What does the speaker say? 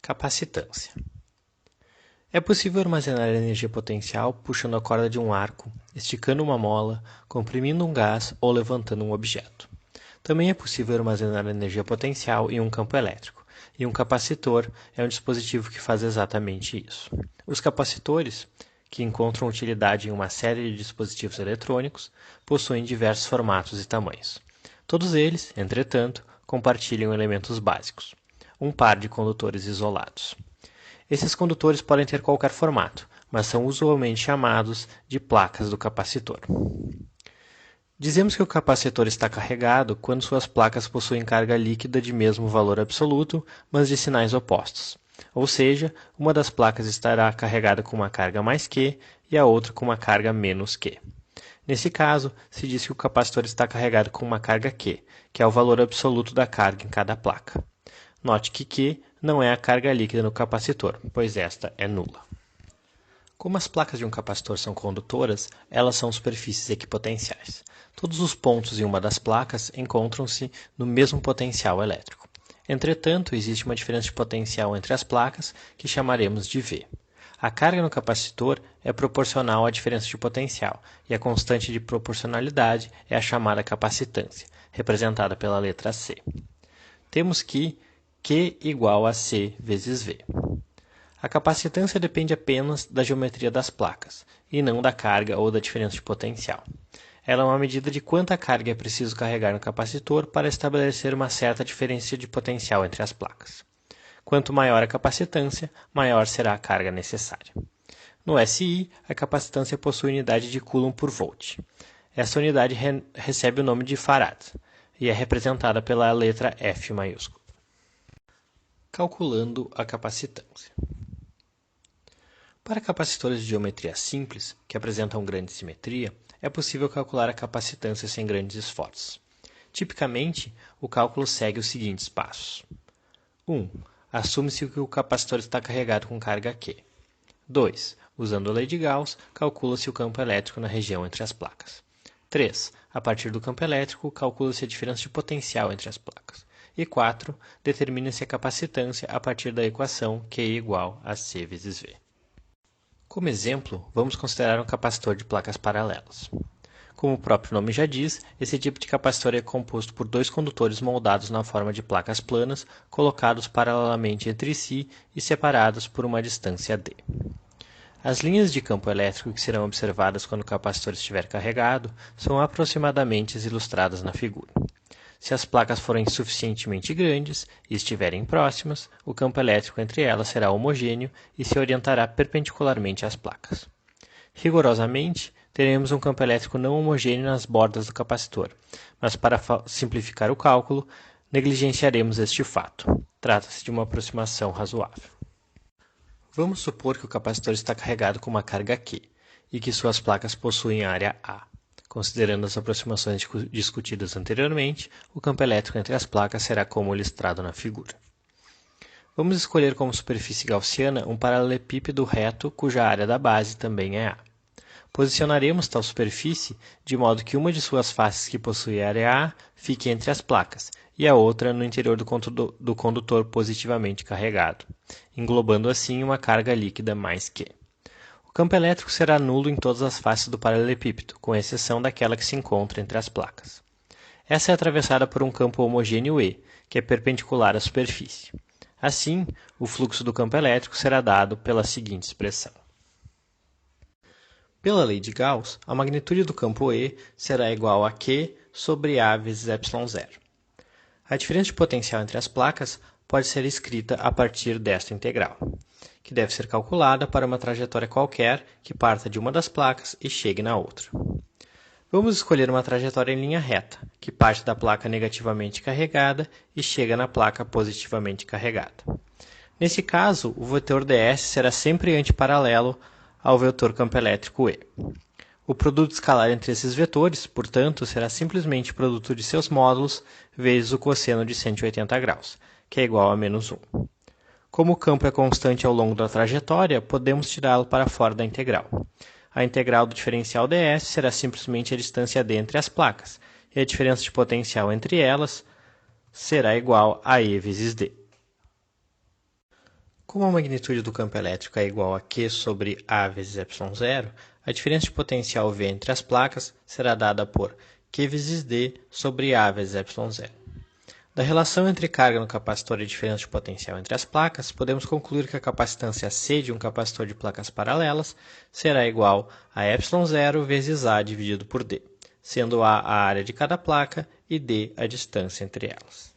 Capacitância. É possível armazenar energia potencial puxando a corda de um arco, esticando uma mola, comprimindo um gás ou levantando um objeto. Também é possível armazenar energia potencial em um campo elétrico, e um capacitor é um dispositivo que faz exatamente isso. Os capacitores, que encontram utilidade em uma série de dispositivos eletrônicos, possuem diversos formatos e tamanhos. Todos eles, entretanto, compartilham elementos básicos: um par de condutores isolados. Esses condutores podem ter qualquer formato, mas são usualmente chamados de placas do capacitor. Dizemos que o capacitor está carregado quando suas placas possuem carga líquida de mesmo valor absoluto, mas de sinais opostos. Ou seja, uma das placas estará carregada com uma carga mais Q e a outra com uma carga menos Q. Nesse caso, se diz que o capacitor está carregado com uma carga Q, que é o valor absoluto da carga em cada placa. Note que Q não é a carga líquida no capacitor, pois esta é nula. Como as placas de um capacitor são condutoras, elas são superfícies equipotenciais. Todos os pontos em uma das placas encontram-se no mesmo potencial elétrico. Entretanto, existe uma diferença de potencial entre as placas, que chamaremos de V. A carga no capacitor é proporcional à diferença de potencial, e a constante de proporcionalidade é a chamada capacitância, representada pela letra C. Temos que Q igual a C vezes V. A capacitância depende apenas da geometria das placas, e não da carga ou da diferença de potencial. Ela é uma medida de quanta carga é preciso carregar no capacitor para estabelecer uma certa diferença de potencial entre as placas. Quanto maior a capacitância, maior será a carga necessária. No SI, a capacitância possui unidade de Coulomb por volt. Essa unidade recebe o nome de farad, e é representada pela letra F maiúscula. Calculando a capacitância. Para capacitores de geometria simples, que apresentam grande simetria, é possível calcular a capacitância sem grandes esforços. Tipicamente, o cálculo segue os seguintes passos. 1. Assume-se que o capacitor está carregado com carga Q. 2. Usando a lei de Gauss, calcula-se o campo elétrico na região entre as placas. 3. A partir do campo elétrico, calcula-se a diferença de potencial entre as placas. E 4. Determina-se a capacitância a partir da equação Q igual a C vezes V. Como exemplo, vamos considerar um capacitor de placas paralelas. Como o próprio nome já diz, esse tipo de capacitor é composto por dois condutores moldados na forma de placas planas, colocados paralelamente entre si e separados por uma distância d. As linhas de campo elétrico que serão observadas quando o capacitor estiver carregado são aproximadamente ilustradas na figura. Se as placas forem suficientemente grandes e estiverem próximas, o campo elétrico entre elas será homogêneo e se orientará perpendicularmente às placas. Rigorosamente, teremos um campo elétrico não homogêneo nas bordas do capacitor, mas para simplificar o cálculo, negligenciaremos este fato. Trata-se de uma aproximação razoável. Vamos supor que o capacitor está carregado com uma carga Q e que suas placas possuem área A. Considerando as aproximações discutidas anteriormente, o campo elétrico entre as placas será como listrado na figura. Vamos escolher como superfície gaussiana um paralelepípedo reto cuja área da base também é A. Posicionaremos tal superfície de modo que uma de suas faces que possui área A fique entre as placas e a outra no interior do condutor positivamente carregado, englobando assim uma carga líquida mais Q. O campo elétrico será nulo em todas as faces do paralelepípedo, com exceção daquela que se encontra entre as placas. Essa é atravessada por um campo homogêneo E, que é perpendicular à superfície. Assim, o fluxo do campo elétrico será dado pela seguinte expressão. Pela lei de Gauss, a magnitude do campo E será igual a Q sobre A vezes ε0. A diferença de potencial entre as placas pode ser escrita a partir desta integral, que deve ser calculada para uma trajetória qualquer que parta de uma das placas e chegue na outra. Vamos escolher uma trajetória em linha reta, que parte da placa negativamente carregada e chega na placa positivamente carregada. Nesse caso, o vetor ds será sempre antiparalelo ao vetor campo elétrico E. O produto escalar entre esses vetores, portanto, será simplesmente o produto de seus módulos vezes o cosseno de 180 graus, que é igual a menos 1. Como o campo é constante ao longo da trajetória, podemos tirá-lo para fora da integral. A integral do diferencial ds será simplesmente a distância d entre as placas, e a diferença de potencial entre elas será igual a E vezes d. Como a magnitude do campo elétrico é igual a Q sobre A vezes ε0, a diferença de potencial V entre as placas será dada por Q vezes D sobre A vezes ε0. Da relação entre carga no capacitor e diferença de potencial entre as placas, podemos concluir que a capacitância C de um capacitor de placas paralelas será igual a ε0 vezes A dividido por D, sendo A a área de cada placa e D a distância entre elas.